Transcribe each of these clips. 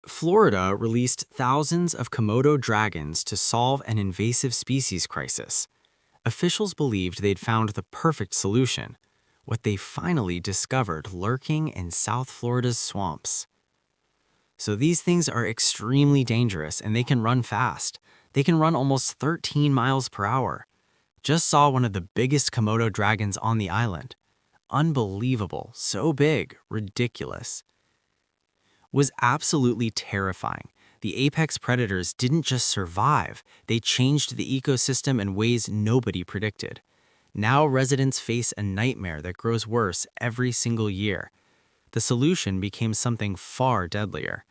Florida released thousands of Komodo dragons to solve an invasive species crisis. Officials believed they'd found the perfect solution, what they finally discovered lurking in South Florida's swamps. So these things are extremely dangerous and they can run fast. They can run almost 13 miles per hour. Just saw one of the biggest Komodo dragons on the island. Unbelievable, so big, ridiculous. Was absolutely terrifying. The apex predators didn't just survive, they changed the ecosystem in ways nobody predicted. Now residents face a nightmare that grows worse every single year. The solution became something far deadlier.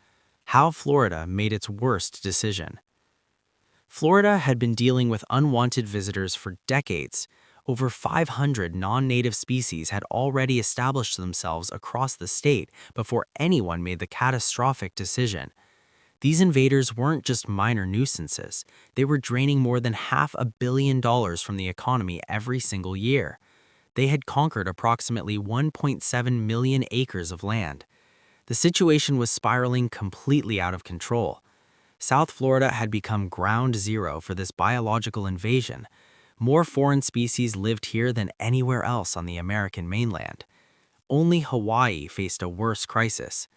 How Florida made its worst decision. Florida had been dealing with unwanted visitors for decades. Over 500 non-native species had already established themselves across the state before anyone made the catastrophic decision. These invaders weren't just minor nuisances. They were draining more than $500 million from the economy every single year. They had conquered approximately 1.7 million acres of land. The situation was spiraling completely out of control. South Florida had become ground zero for this biological invasion. More foreign species lived here than anywhere else on the American mainland. Only Hawaii faced a worse crisis.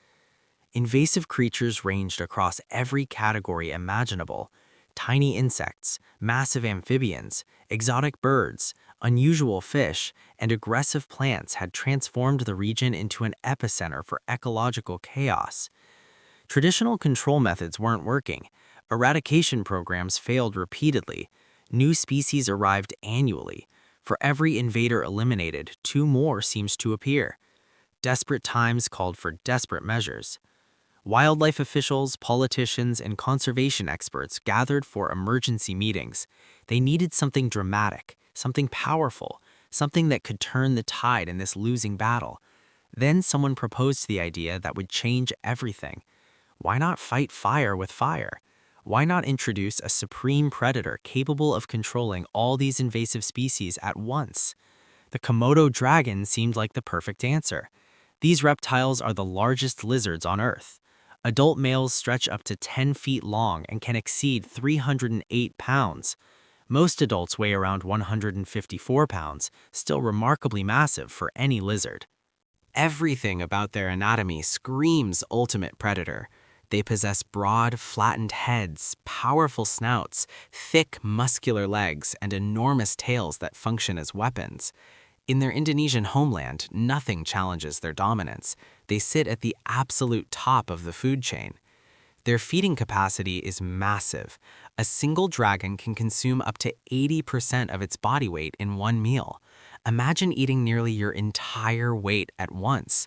Invasive creatures ranged across every category imaginable. Tiny insects, massive amphibians, exotic birds, unusual fish, and aggressive plants had transformed the region into an epicenter for ecological chaos. Traditional control methods weren't working. Eradication programs failed repeatedly. New species arrived annually. For every invader eliminated, two more seems to appear. Desperate times called for desperate measures. Wildlife officials, politicians, and conservation experts gathered for emergency meetings. They needed something dramatic, something powerful, something that could turn the tide in this losing battle. Then someone proposed the idea that would change everything. Why not fight fire with fire? Why not introduce a supreme predator capable of controlling all these invasive species at once? The Komodo dragon seemed like the perfect answer. These reptiles are the largest lizards on Earth. Adult males stretch up to 10 feet long and can exceed 308 pounds. Most adults weigh around 154 pounds, still remarkably massive for any lizard. Everything about their anatomy screams ultimate predator. They possess broad, flattened heads, powerful snouts, thick, muscular legs, and enormous tails that function as weapons. In their Indonesian homeland, nothing challenges their dominance. They sit at the absolute top of the food chain. Their feeding capacity is massive. A single dragon can consume up to 80% of its body weight in one meal. Imagine eating nearly your entire weight at once.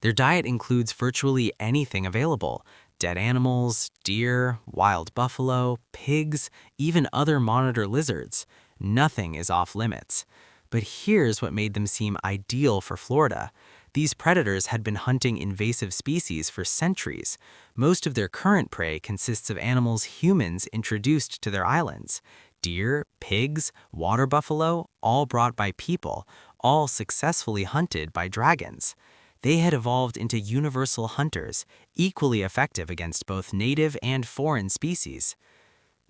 Their diet includes virtually anything available: dead animals, deer, wild buffalo, pigs, even other monitor lizards. Nothing is off limits. But here's what made them seem ideal for Florida. These predators had been hunting invasive species for centuries. Most of their current prey consists of animals humans introduced to their islands. Deer, pigs, water buffalo, all brought by people, all successfully hunted by dragons. They had evolved into universal hunters, equally effective against both native and foreign species.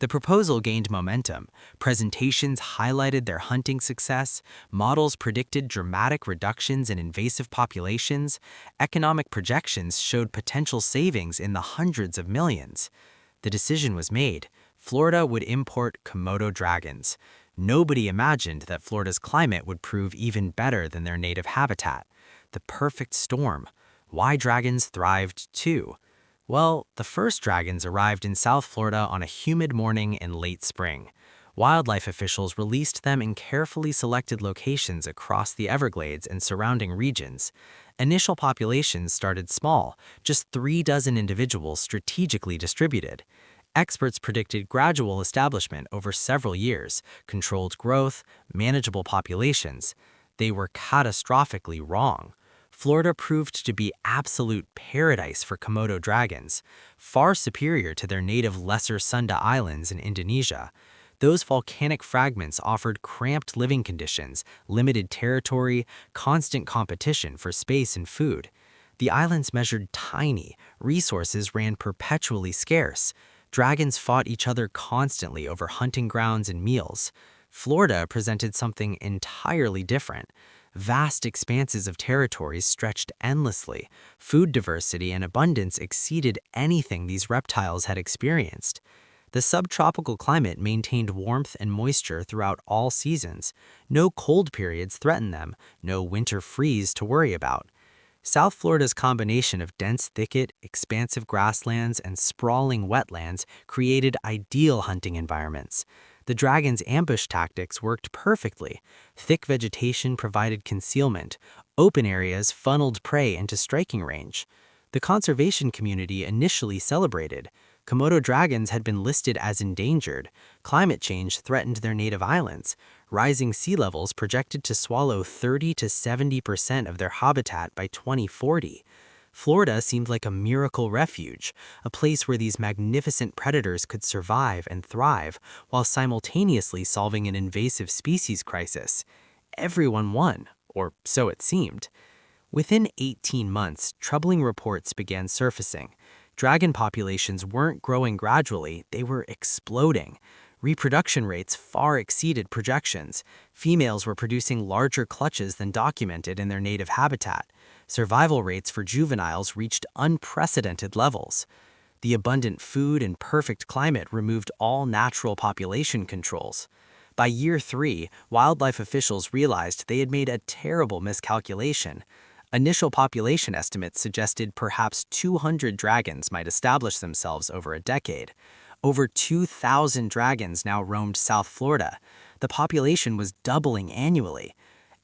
The proposal gained momentum. Presentations highlighted their hunting success, models predicted dramatic reductions in invasive populations, economic projections showed potential savings in the hundreds of millions. The decision was made. Florida would import Komodo dragons. Nobody imagined that Florida's climate would prove even better than their native habitat. The perfect storm. Why dragons thrived too? Well, the first dragons arrived in South Florida on a humid morning in late spring. Wildlife officials released them in carefully selected locations across the Everglades and surrounding regions. Initial populations started small, just 36 individuals strategically distributed. Experts predicted gradual establishment over several years, controlled growth, manageable populations. They were catastrophically wrong. Florida proved to be absolute paradise for Komodo dragons, far superior to their native Lesser Sunda Islands in Indonesia. Those volcanic fragments offered cramped living conditions, limited territory, constant competition for space and food. The islands measured tiny, resources ran perpetually scarce. Dragons fought each other constantly over hunting grounds and meals. Florida presented something entirely different. Vast expanses of territories stretched endlessly. Food diversity and abundance exceeded anything these reptiles had experienced. The subtropical climate maintained warmth and moisture throughout all seasons. No cold periods threatened them, no winter freeze to worry about. South Florida's combination of dense thicket, expansive grasslands, and sprawling wetlands created ideal hunting environments. The dragon's ambush tactics worked perfectly. Thick vegetation provided concealment. Open areas funneled prey into striking range. The conservation community initially celebrated. Komodo dragons had been listed as endangered. Climate change threatened their native islands. Rising sea levels projected to swallow 30 to 70% of their habitat by 2040. Florida seemed like a miracle refuge, a place where these magnificent predators could survive and thrive while simultaneously solving an invasive species crisis. Everyone won, or so it seemed. Within 18 months, troubling reports began surfacing. Dragon populations weren't growing gradually, they were exploding. Reproduction rates far exceeded projections. Females were producing larger clutches than documented in their native habitat. Survival rates for juveniles reached unprecedented levels. The abundant food and perfect climate removed all natural population controls. By year 3, wildlife officials realized they had made a terrible miscalculation. Initial population estimates suggested perhaps 200 dragons might establish themselves over a decade. Over 2,000 dragons now roamed South Florida. The population was doubling annually.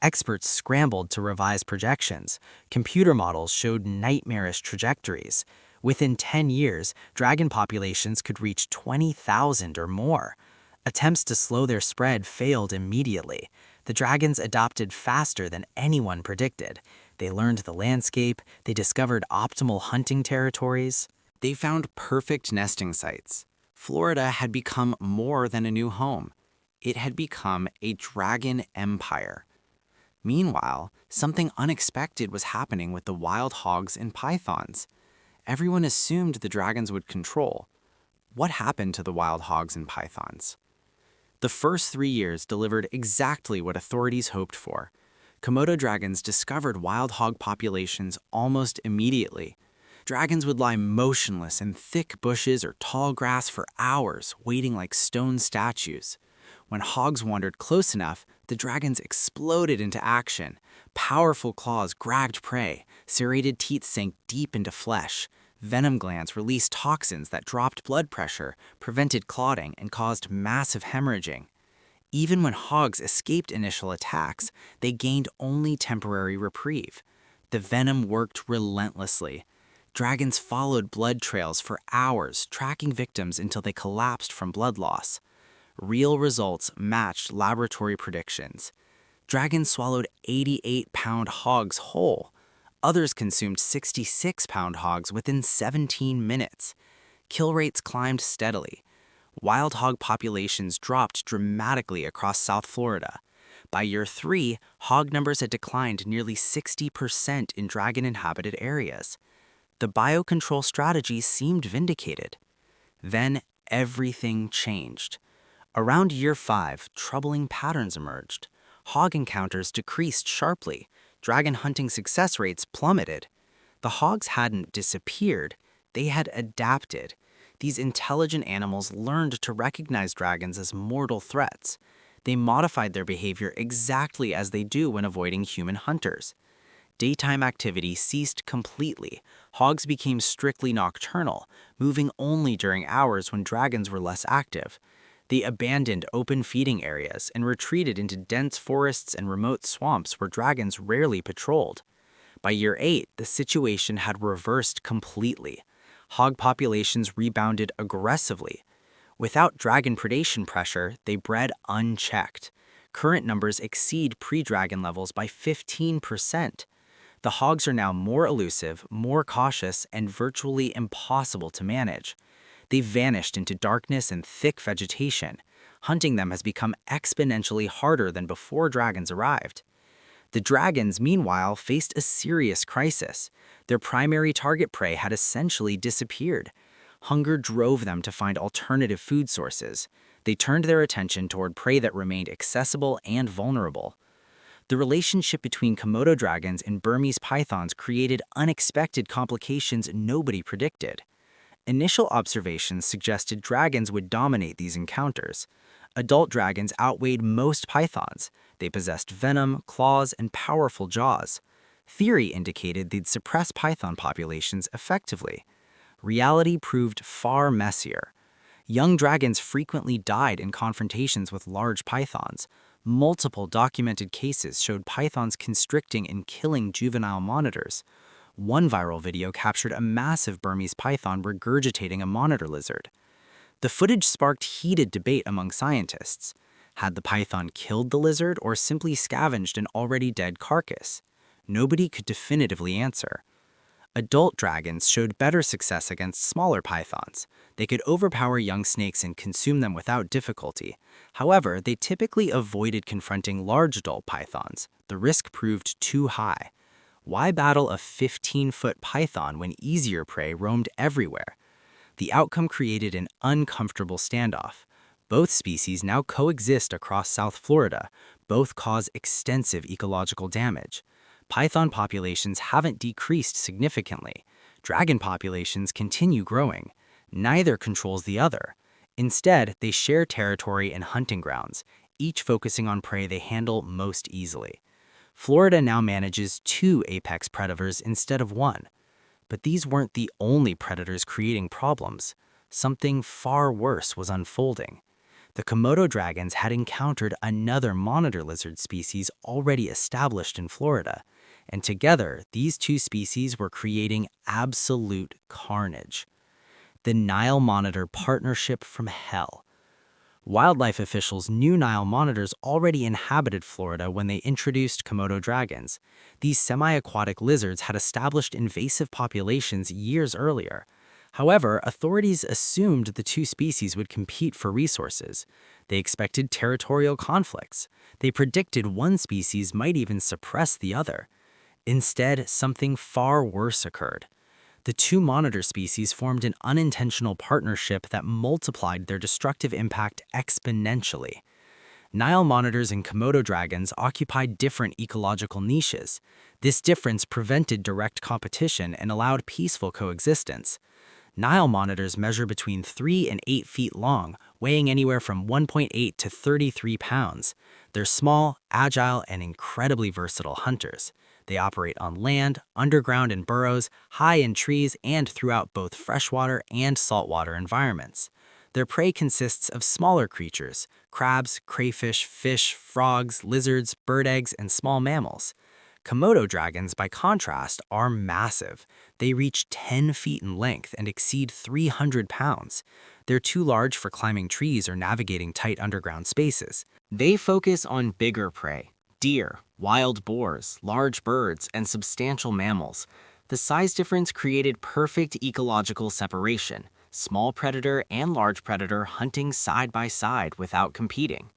Experts scrambled to revise projections. Computer models showed nightmarish trajectories. Within 10 years, dragon populations could reach 20,000 or more. Attempts to slow their spread failed immediately. The dragons adopted faster than anyone predicted. They learned the landscape, they discovered optimal hunting territories. They found perfect nesting sites. Florida had become more than a new home. It had become a dragon empire. Meanwhile, something unexpected was happening with the wild hogs and pythons. Everyone assumed the dragons would control. What happened to the wild hogs and pythons? The first 3 years delivered exactly what authorities hoped for. Komodo dragons discovered wild hog populations almost immediately. Dragons would lie motionless in thick bushes or tall grass for hours, waiting like stone statues. When hogs wandered close enough, the dragons exploded into action. Powerful claws grabbed prey, serrated teeth sank deep into flesh. Venom glands released toxins that dropped blood pressure, prevented clotting, and caused massive hemorrhaging. Even when hogs escaped initial attacks, they gained only temporary reprieve. The venom worked relentlessly. Dragons followed blood trails for hours, tracking victims until they collapsed from blood loss. Real results matched laboratory predictions. Dragons swallowed 88-pound hogs whole. Others consumed 66-pound hogs within 17 minutes. Kill rates climbed steadily. Wild hog populations dropped dramatically across South Florida. By year 3, hog numbers had declined nearly 60% in dragon-inhabited areas. The biocontrol strategy seemed vindicated. Then everything changed. Around year 5, troubling patterns emerged. Hog encounters decreased sharply. Dragon hunting success rates plummeted. The hogs hadn't disappeared, they had adapted. These intelligent animals learned to recognize dragons as mortal threats. They modified their behavior exactly as they do when avoiding human hunters. Daytime activity ceased completely. Hogs became strictly nocturnal, moving only during hours when dragons were less active. They abandoned open feeding areas and retreated into dense forests and remote swamps where dragons rarely patrolled. By year 8, the situation had reversed completely. Hog populations rebounded aggressively. Without dragon predation pressure, they bred unchecked. Current numbers exceed pre-dragon levels by 15%. The hogs are now more elusive, more cautious, and virtually impossible to manage. They've vanished into darkness and thick vegetation. Hunting them has become exponentially harder than before dragons arrived. The dragons, meanwhile, faced a serious crisis. Their primary target prey had essentially disappeared. Hunger drove them to find alternative food sources. They turned their attention toward prey that remained accessible and vulnerable. The relationship between Komodo dragons and Burmese pythons created unexpected complications nobody predicted. Initial observations suggested dragons would dominate these encounters. Adult dragons outweighed most pythons. They possessed venom, claws, and powerful jaws. Theory indicated they'd suppress python populations effectively. Reality proved far messier. Young dragons frequently died in confrontations with large pythons. Multiple documented cases showed pythons constricting and killing juvenile monitors. One viral video captured a massive Burmese python regurgitating a monitor lizard. The footage sparked heated debate among scientists. Had the python killed the lizard or simply scavenged an already dead carcass? Nobody could definitively answer. Adult dragons showed better success against smaller pythons. They could overpower young snakes and consume them without difficulty. However, they typically avoided confronting large adult pythons. The risk proved too high. Why battle a 15-foot python when easier prey roamed everywhere? The outcome created an uncomfortable standoff. Both species now coexist across South Florida. Both cause extensive ecological damage. Python populations haven't decreased significantly. Dragon populations continue growing. Neither controls the other. Instead, they share territory and hunting grounds, each focusing on prey they handle most easily. Florida now manages 2 apex predators instead of 1. But these weren't the only predators creating problems. Something far worse was unfolding. The Komodo dragons had encountered another monitor lizard species already established in Florida, and together, these two species were creating absolute carnage. The Nile monitor partnership from hell. Wildlife officials knew Nile monitors already inhabited Florida when they introduced Komodo dragons. These semi-aquatic lizards had established invasive populations years earlier. However, authorities assumed the two species would compete for resources. They expected territorial conflicts. They predicted one species might even suppress the other. Instead, something far worse occurred. The two monitor species formed an unintentional partnership that multiplied their destructive impact exponentially. Nile monitors and Komodo dragons occupied different ecological niches. This difference prevented direct competition and allowed peaceful coexistence. Nile monitors measure between 3 and 8 feet long, weighing anywhere from 1.8 to 33 pounds. They're small, agile, and incredibly versatile hunters. They operate on land, underground in burrows, high in trees, and throughout both freshwater and saltwater environments. Their prey consists of smaller creatures: crabs, crayfish, fish, frogs, lizards, bird eggs, and small mammals. Komodo dragons, by contrast, are massive. They reach 10 feet in length and exceed 300 pounds. They're too large for climbing trees or navigating tight underground spaces. They focus on bigger prey: deer, wild boars, large birds, and substantial mammals. The size difference created perfect ecological separation: small predator and large predator hunting side by side without competing.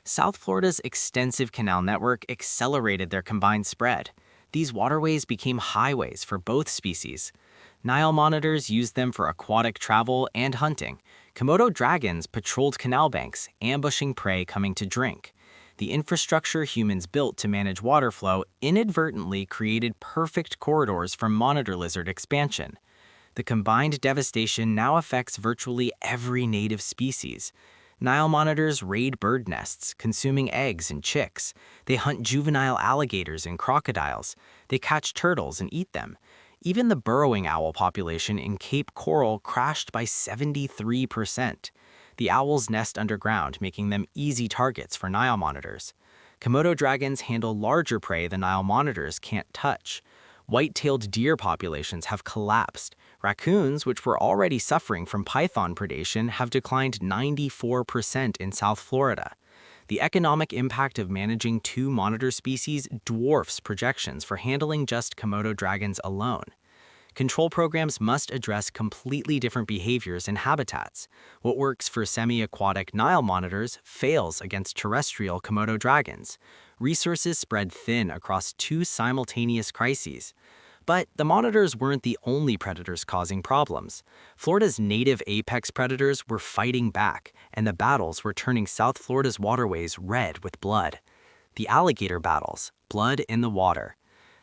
South Florida's extensive canal network accelerated their combined spread. These waterways became highways for both species. Nile monitors used them for aquatic travel and hunting. Komodo dragons patrolled canal banks, ambushing prey coming to drink. The infrastructure humans built to manage water flow inadvertently created perfect corridors for monitor lizard expansion. The combined devastation now affects virtually every native species. Nile monitors raid bird nests, consuming eggs and chicks. They hunt juvenile alligators and crocodiles. They catch turtles and eat them. Even the burrowing owl population in Cape Coral crashed by 73%. The owls nest underground, making them easy targets for Nile monitors. Komodo dragons handle larger prey the Nile monitors can't touch. White-tailed deer populations have collapsed. Raccoons, which were already suffering from python predation, have declined 94% in South Florida. The economic impact of managing two monitor species dwarfs projections for handling just Komodo dragons alone. Control programs must address completely different behaviors and habitats. What works for semi-aquatic Nile monitors fails against terrestrial Komodo dragons. resources spread thin across two simultaneous crises. But the monitors weren't the only predators causing problems. Florida's native apex predators were fighting back, and the battles were turning South Florida's waterways red with blood. The alligator battles, blood in the water.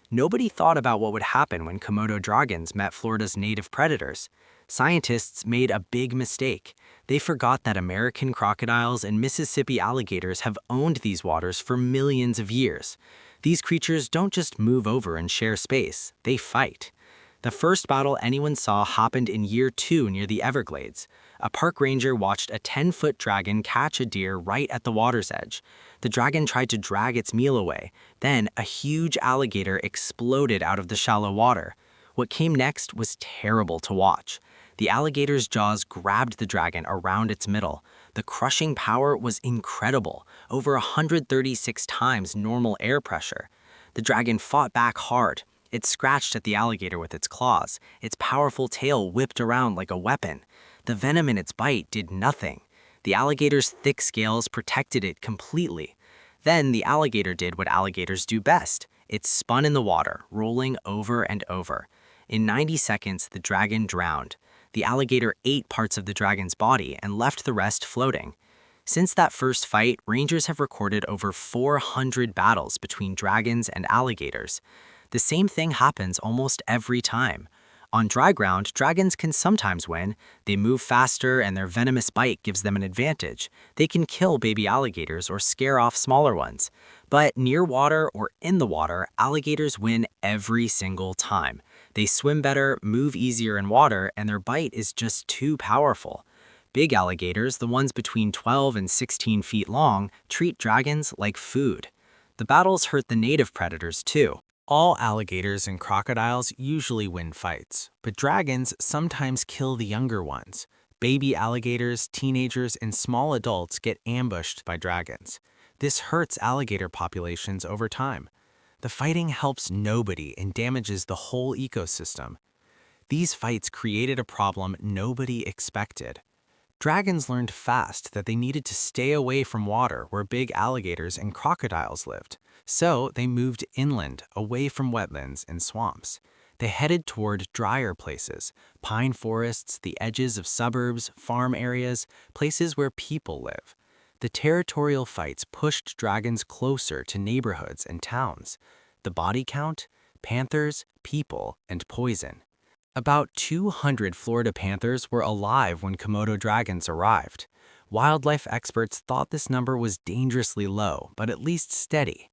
Nobody thought about what would happen when Komodo dragons met Florida's native predators. Scientists made a big mistake. They forgot that American crocodiles and Mississippi alligators have owned these waters for millions of years. These creatures don't just move over and share space, they fight. The first battle anyone saw happened in year 2 near the Everglades. A park ranger watched a 10-foot dragon catch a deer right at the water's edge. The dragon tried to drag its meal away. Then, a huge alligator exploded out of the shallow water. What came next was terrible to watch. The alligator's jaws grabbed the dragon around its middle. The crushing power was incredible, over 136 times normal air pressure. The dragon fought back hard. It scratched at the alligator with its claws. Its powerful tail whipped around like a weapon. The venom in its bite did nothing. The alligator's thick scales protected it completely. Then the alligator did what alligators do best. It spun in the water, rolling over and over. In 90 seconds, the dragon drowned. The alligator ate parts of the dragon's body and left the rest floating. Since that first fight, rangers have recorded over 400 battles between dragons and alligators. The same thing happens almost every time. On dry ground, dragons can sometimes win. They move faster and their venomous bite gives them an advantage. They can kill baby alligators or scare off smaller ones. But near water or in the water, alligators win every single time. They swim better, move easier in water, and their bite is just too powerful. Big alligators, the ones between 12 and 16 feet long, treat dragons like food. The battles hurt the native predators too. All alligators and crocodiles usually win fights, but dragons sometimes kill the younger ones. Baby alligators, teenagers, and small adults get ambushed by dragons. This hurts alligator populations over time. The fighting helps nobody and damages the whole ecosystem. These fights created a problem nobody expected. Dragons learned fast that they needed to stay away from water where big alligators and crocodiles lived. So they moved inland, away from wetlands and swamps. They headed toward drier places, pine forests, the edges of suburbs, farm areas, places where people live. The territorial fights pushed dragons closer to neighborhoods and towns. The body count? Panthers, people, and poison. About 200 Florida panthers were alive when Komodo dragons arrived. Wildlife experts thought this number was dangerously low, but at least steady.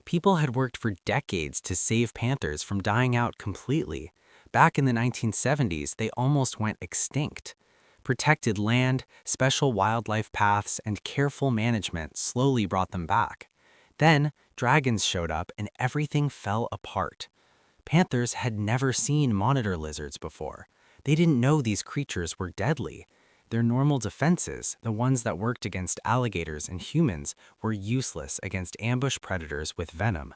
People had worked for decades to save panthers from dying out completely. Back in the 1970s, they almost went extinct. Protected land, special wildlife paths, and careful management slowly brought them back. Then, dragons showed up and everything fell apart. Panthers had never seen monitor lizards before. They didn't know these creatures were deadly. Their normal defenses, the ones that worked against alligators and humans, were useless against ambush predators with venom.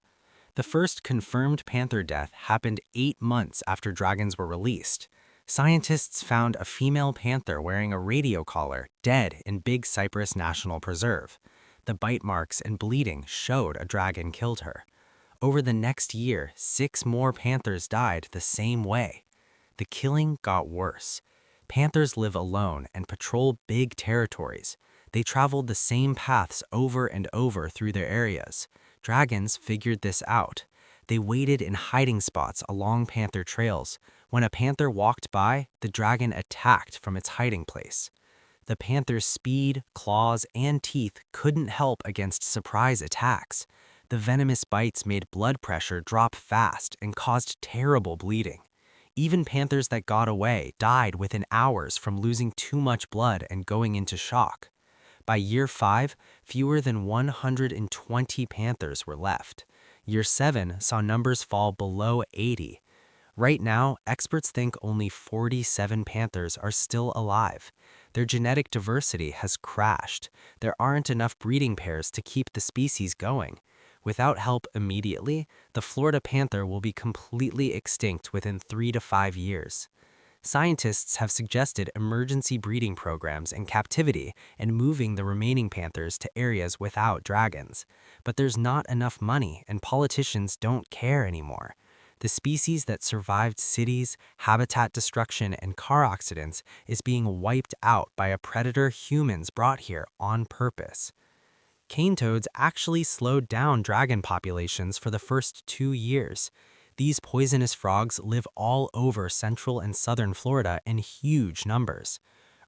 The first confirmed panther death happened 8 months after dragons were released. Scientists found a female panther wearing a radio collar dead in Big Cypress National Preserve. The bite marks and bleeding showed a dragon killed her. Over the next year, 6 more panthers died the same way. The killing got worse. Panthers live alone and patrol big territories. They traveled the same paths over and over through their areas. Dragons figured this out. They waited in hiding spots along panther trails. When a panther walked by, the dragon attacked from its hiding place. The panther's speed, claws, and teeth couldn't help against surprise attacks. The venomous bites made blood pressure drop fast and caused terrible bleeding. Even panthers that got away died within hours from losing too much blood and going into shock. By year 5, fewer than 120 panthers were left. Year 7 saw numbers fall below 80. Right now, experts think only 47 panthers are still alive. Their genetic diversity has crashed. There aren't enough breeding pairs to keep the species going. Without help immediately, the Florida panther will be completely extinct within 3 to 5 years. Scientists have suggested emergency breeding programs in captivity and moving the remaining panthers to areas without dragons. But there's not enough money, and politicians don't care anymore. The species that survived cities, habitat destruction, and car accidents is being wiped out by a predator humans brought here on purpose. Cane toads actually slowed down dragon populations for the first 2 years. These poisonous frogs live all over central and southern Florida in huge numbers.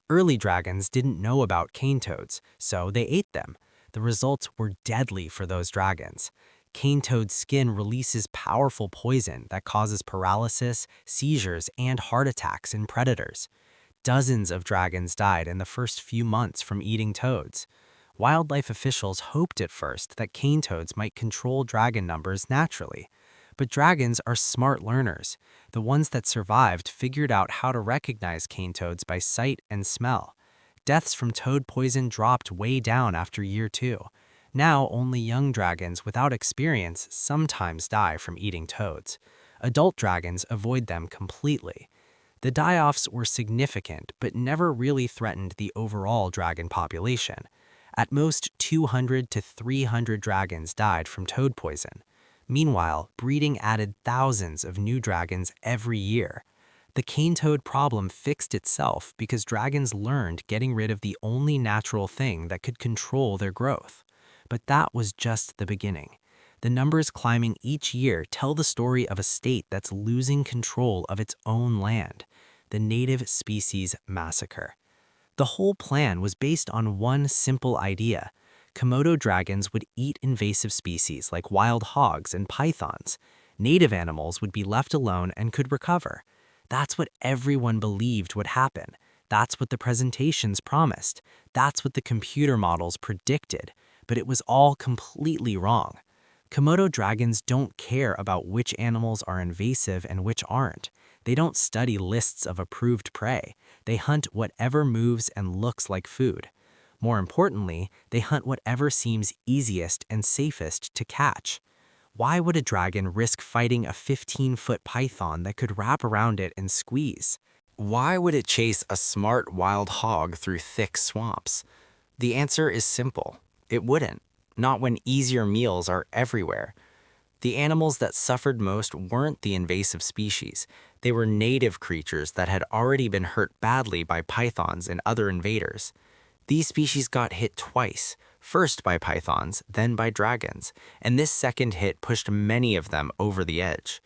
Early dragons didn't know about cane toads, so they ate them. The results were deadly for those dragons. Cane toad skin releases powerful poison that causes paralysis, seizures, and heart attacks in predators. Dozens of dragons died in the first few months from eating toads. Wildlife officials hoped at first that cane toads might control dragon numbers naturally. But dragons are smart learners. The ones that survived figured out how to recognize cane toads by sight and smell. Deaths from toad poison dropped way down after year 2. Now, only young dragons without experience sometimes die from eating toads. Adult dragons avoid them completely. The die-offs were significant, but never really threatened the overall dragon population. At most, 200 to 300 dragons died from toad poison. Meanwhile, breeding added thousands of new dragons every year. The cane toad problem fixed itself because dragons learned getting rid of the only natural thing that could control their growth. But that was just the beginning. The numbers climbing each year tell the story of a state that's losing control of its own land, the native species massacre. The whole plan was based on one simple idea. Komodo dragons would eat invasive species like wild hogs and pythons. Native animals would be left alone and could recover. That's what everyone believed would happen. That's what the presentations promised. That's what the computer models predicted. But it was all completely wrong. Komodo dragons don't care about which animals are invasive and which aren't. They don't study lists of approved prey. They hunt whatever moves and looks like food. More importantly, they hunt whatever seems easiest and safest to catch. Why would a dragon risk fighting a 15-foot python that could wrap around it and squeeze? Why would it chase a smart wild hog through thick swamps? The answer is simple. It wouldn't. Not when easier meals are everywhere. The animals that suffered most weren't the invasive species. They were native creatures that had already been hurt badly by pythons and other invaders. These species got hit twice, first by pythons, then by dragons, and this second hit pushed many of them over the edge.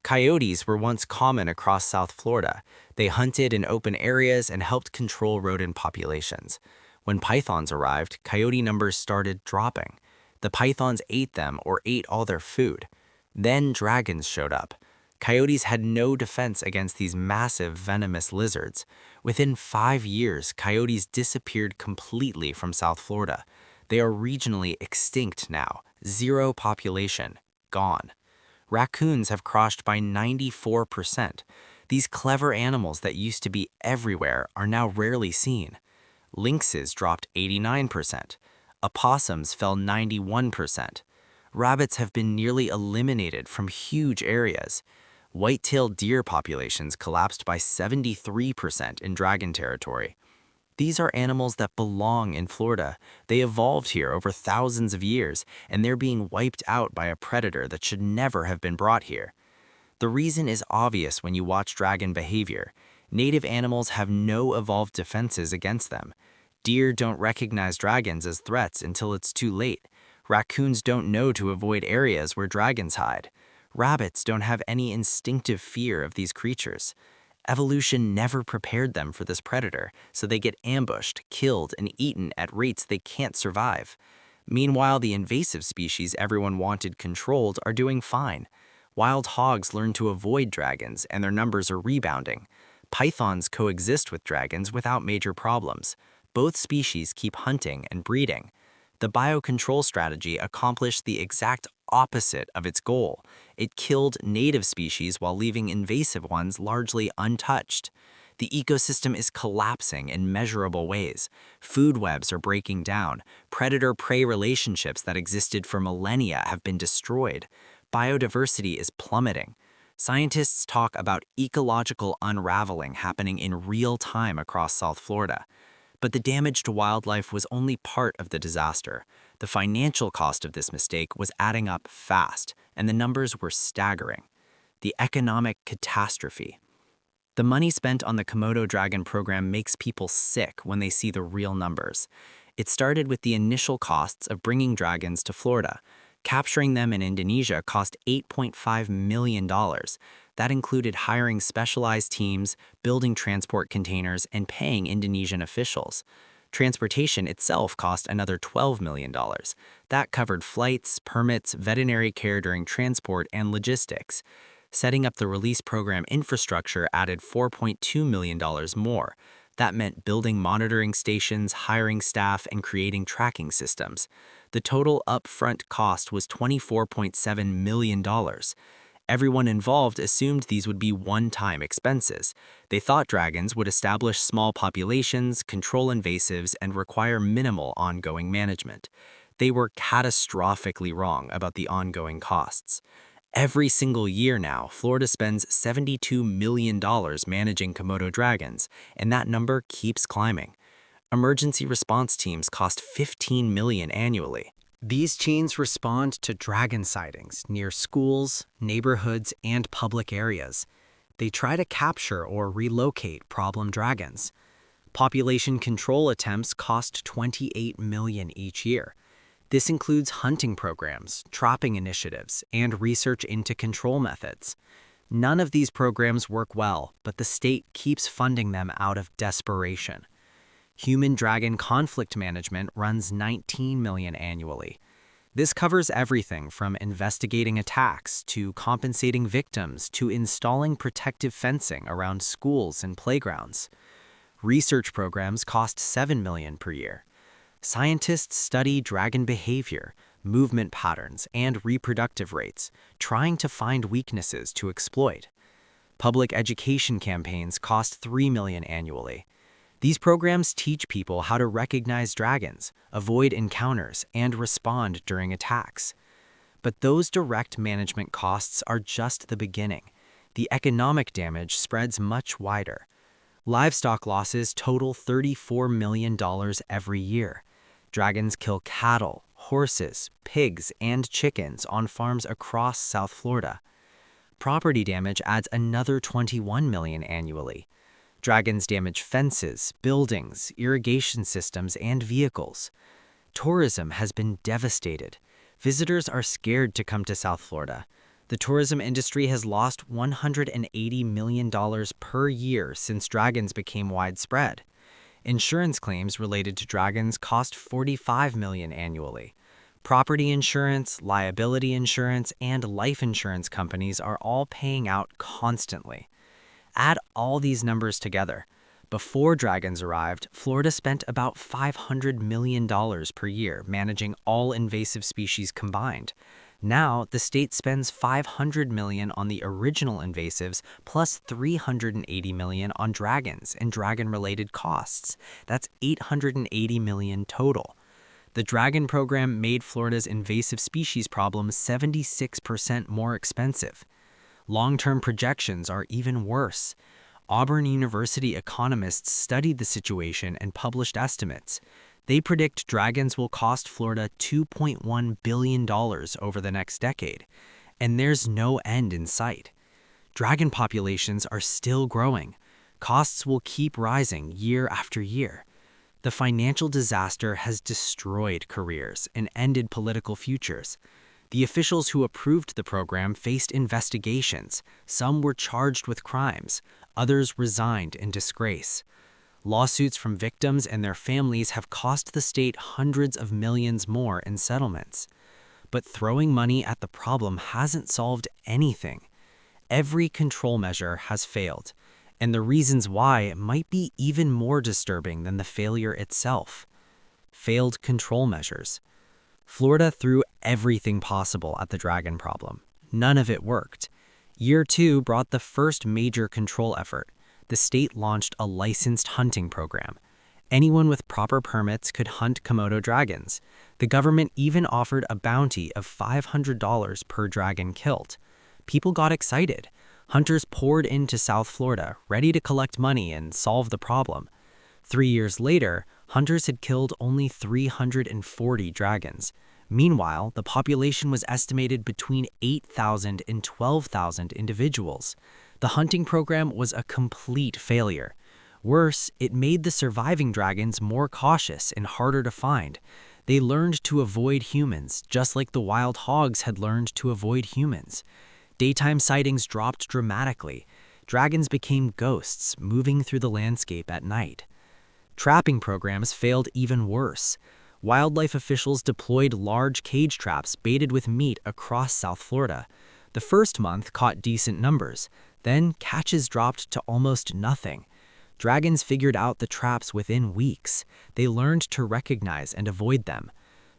Coyotes were once common across South Florida. They hunted in open areas and helped control rodent populations. When pythons arrived, coyote numbers started dropping. The pythons ate them or ate all their food. Then dragons showed up. Coyotes had no defense against these massive venomous lizards. Within 5 years, coyotes disappeared completely from South Florida. They are regionally extinct now. Zero population. Gone. Raccoons have crashed by 94%. These clever animals that used to be everywhere are now rarely seen. Lynxes dropped 89%. Opossums fell 91%. Rabbits have been nearly eliminated from huge areas. White-tailed deer populations collapsed by 73% in dragon territory. These are animals that belong in Florida. They evolved here over thousands of years, and they're being wiped out by a predator that should never have been brought here. The reason is obvious when you watch dragon behavior. Native animals have no evolved defenses against them. Deer don't recognize dragons as threats until it's too late. Raccoons don't know to avoid areas where dragons hide. Rabbits don't have any instinctive fear of these creatures. Evolution never prepared them for this predator, so they get ambushed, killed, and eaten at rates they can't survive. Meanwhile, the invasive species everyone wanted controlled are doing fine. Wild hogs learn to avoid dragons, and their numbers are rebounding. Pythons coexist with dragons without major problems. Both species keep hunting and breeding. The biocontrol strategy accomplished the exact opposite of its goal. It killed native species while leaving invasive ones largely untouched. The ecosystem is collapsing in measurable ways. Food webs are breaking down. Predator-prey relationships that existed for millennia have been destroyed. Biodiversity is plummeting. Scientists talk about ecological unraveling happening in real time across South Florida. But the damage to wildlife was only part of the disaster. The financial cost of this mistake was adding up fast, and the numbers were staggering. The economic catastrophe. The money spent on the Komodo dragon program makes people sick when they see the real numbers. It started with the initial costs of bringing dragons to Florida. Capturing them in Indonesia cost $8.5 million. That included hiring specialized teams, building transport containers, and paying Indonesian officials. Transportation itself cost another $12 million. That covered flights, permits, veterinary care during transport, and logistics. Setting up the release program infrastructure added $4.2 million more. That meant building monitoring stations, hiring staff, and creating tracking systems. The total upfront cost was $24.7 million. Everyone involved assumed these would be one-time expenses. They thought dragons would establish small populations, control invasives, and require minimal ongoing management. They were catastrophically wrong about the ongoing costs. Every single year now, Florida spends $72 million managing Komodo dragons, and that number keeps climbing. Emergency response teams cost $15 million annually. These teams respond to dragon sightings near schools, neighborhoods, and public areas. They try to capture or relocate problem dragons. Population control attempts cost $28 million each year. This includes hunting programs, trapping initiatives, and research into control methods. None of these programs work well, but the state keeps funding them out of desperation. Human-dragon conflict management runs $19 million annually. This covers everything from investigating attacks to compensating victims to installing protective fencing around schools and playgrounds. Research programs cost $7 million per year. Scientists study dragon behavior, movement patterns, and reproductive rates, trying to find weaknesses to exploit. Public education campaigns cost $3 million annually. These programs teach people how to recognize dragons, avoid encounters, and respond during attacks. But those direct management costs are just the beginning. The economic damage spreads much wider. Livestock losses total $34 million every year. Dragons kill cattle, horses, pigs, and chickens on farms across South Florida. Property damage adds another $21 million annually. Dragons damage fences, buildings, irrigation systems, and vehicles. Tourism has been devastated. Visitors are scared to come to South Florida. The tourism industry has lost $180 million per year since dragons became widespread. Insurance claims related to dragons cost $45 million annually. Property insurance, liability insurance, and life insurance companies are all paying out constantly. Add all these numbers together. Before dragons arrived, Florida spent about $500 million per year managing all invasive species combined. Now, the state spends $500 million on the original invasives plus $380 million on dragons and dragon-related costs. That's $880 million total. The dragon program made Florida's invasive species problem 76% more expensive. Long-term projections are even worse. Auburn University economists studied the situation and published estimates. They predict dragons will cost Florida $2.1 billion over the next decade, and there's no end in sight. Dragon populations are still growing. Costs will keep rising year after year. The financial disaster has destroyed careers and ended political futures. The officials who approved the program faced investigations. Some were charged with crimes. Others resigned in disgrace. Lawsuits from victims and their families have cost the state hundreds of millions more in settlements. But throwing money at the problem hasn't solved anything. Every control measure has failed, and the reasons why might be even more disturbing than the failure itself. Failed control measures. Florida threw everything possible at the dragon problem. None of it worked. Year 2 brought the first major control effort. The state launched a licensed hunting program. Anyone with proper permits could hunt Komodo dragons. The government even offered a bounty of $500 per dragon killed. People got excited. Hunters poured into South Florida, ready to collect money and solve the problem. 3 years later, hunters had killed only 340 dragons. Meanwhile, the population was estimated between 8,000 and 12,000 individuals. The hunting program was a complete failure. Worse, it made the surviving dragons more cautious and harder to find. They learned to avoid humans, just like the wild hogs had learned to avoid humans. Daytime sightings dropped dramatically. Dragons became ghosts, moving through the landscape at night. Trapping programs failed even worse. Wildlife officials deployed large cage traps baited with meat across South Florida. The first month caught decent numbers, then catches dropped to almost nothing. Dragons figured out the traps within weeks. They learned to recognize and avoid them.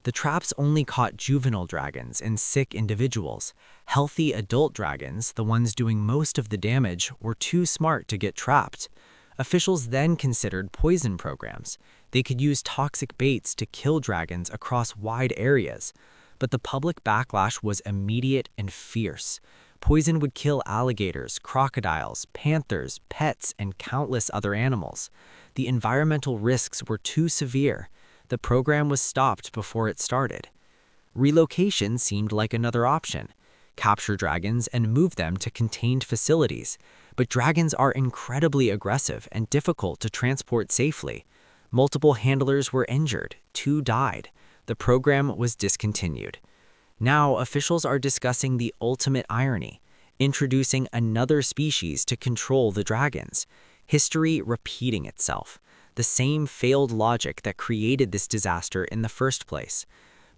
The traps only caught juvenile dragons and sick individuals. Healthy adult dragons, the ones doing most of the damage, were too smart to get trapped. Officials then considered poison programs. They could use toxic baits to kill dragons across wide areas. But the public backlash was immediate and fierce. Poison would kill alligators, crocodiles, panthers, pets, and countless other animals. The environmental risks were too severe. The program was stopped before it started. Relocation seemed like another option. Capture dragons and move them to contained facilities. But dragons are incredibly aggressive and difficult to transport safely. Multiple handlers were injured, 2 died. The program was discontinued. Now, officials are discussing the ultimate irony, introducing another species to control the dragons. History repeating itself. The same failed logic that created this disaster in the first place.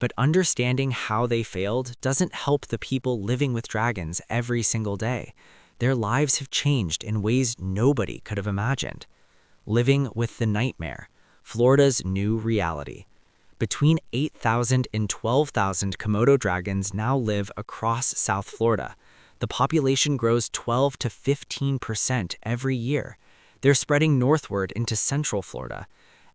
But understanding how they failed doesn't help the people living with dragons every single day. Their lives have changed in ways nobody could have imagined. Living with the nightmare, Florida's new reality. Between 8,000 and 12,000 Komodo dragons now live across South Florida. The population grows 12 to 15% every year. They're spreading northward into Central Florida.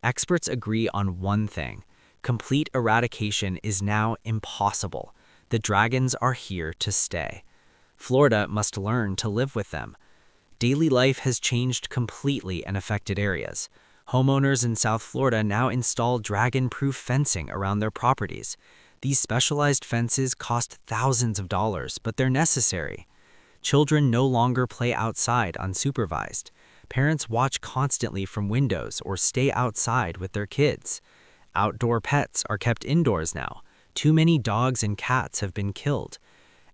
Experts agree on one thing. Complete eradication is now impossible. The dragons are here to stay. Florida must learn to live with them. Daily life has changed completely in affected areas. Homeowners in South Florida now install dragon-proof fencing around their properties. These specialized fences cost thousands of dollars, but they're necessary. Children no longer play outside unsupervised. Parents watch constantly from windows or stay outside with their kids. Outdoor pets are kept indoors now. Too many dogs and cats have been killed.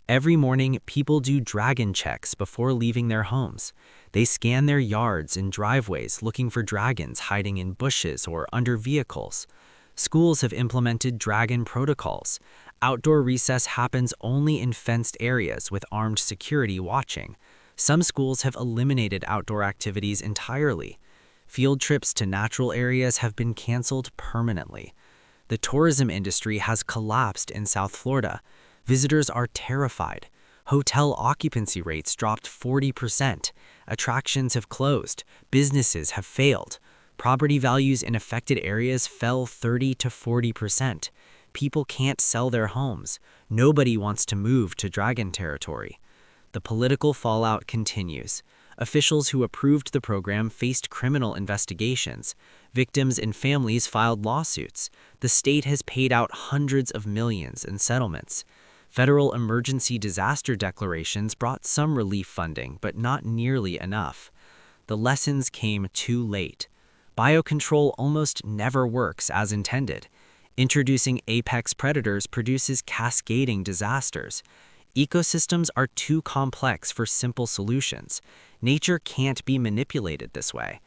Every morning, people do dragon checks before leaving their homes. They scan their yards and driveways looking for dragons hiding in bushes or under vehicles. Schools have implemented dragon protocols. Outdoor recess happens only in fenced areas with armed security watching. Some schools have eliminated outdoor activities entirely. Field trips to natural areas have been canceled permanently. The tourism industry has collapsed in South Florida. Visitors are terrified. Hotel occupancy rates dropped 40%. Attractions have closed. Businesses have failed. Property values in affected areas fell 30 to 40%. People can't sell their homes. Nobody wants to move to dragon territory. The political fallout continues. Officials who approved the program faced criminal investigations. Victims and families filed lawsuits. The state has paid out hundreds of millions in settlements. Federal emergency disaster declarations brought some relief funding, but not nearly enough. The lessons came too late. Biocontrol almost never works as intended. Introducing apex predators produces cascading disasters. Ecosystems are too complex for simple solutions. Nature can't be manipulated this way.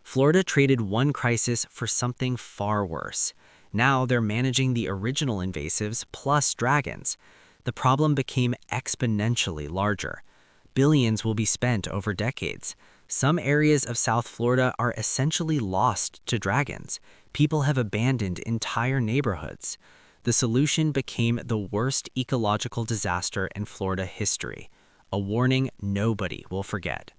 Florida traded one crisis for something far worse. Now they're managing the original invasives plus dragons. The problem became exponentially larger. Billions will be spent over decades. Some areas of South Florida are essentially lost to dragons. People have abandoned entire neighborhoods. The solution became the worst ecological disaster in Florida history, a warning nobody will forget.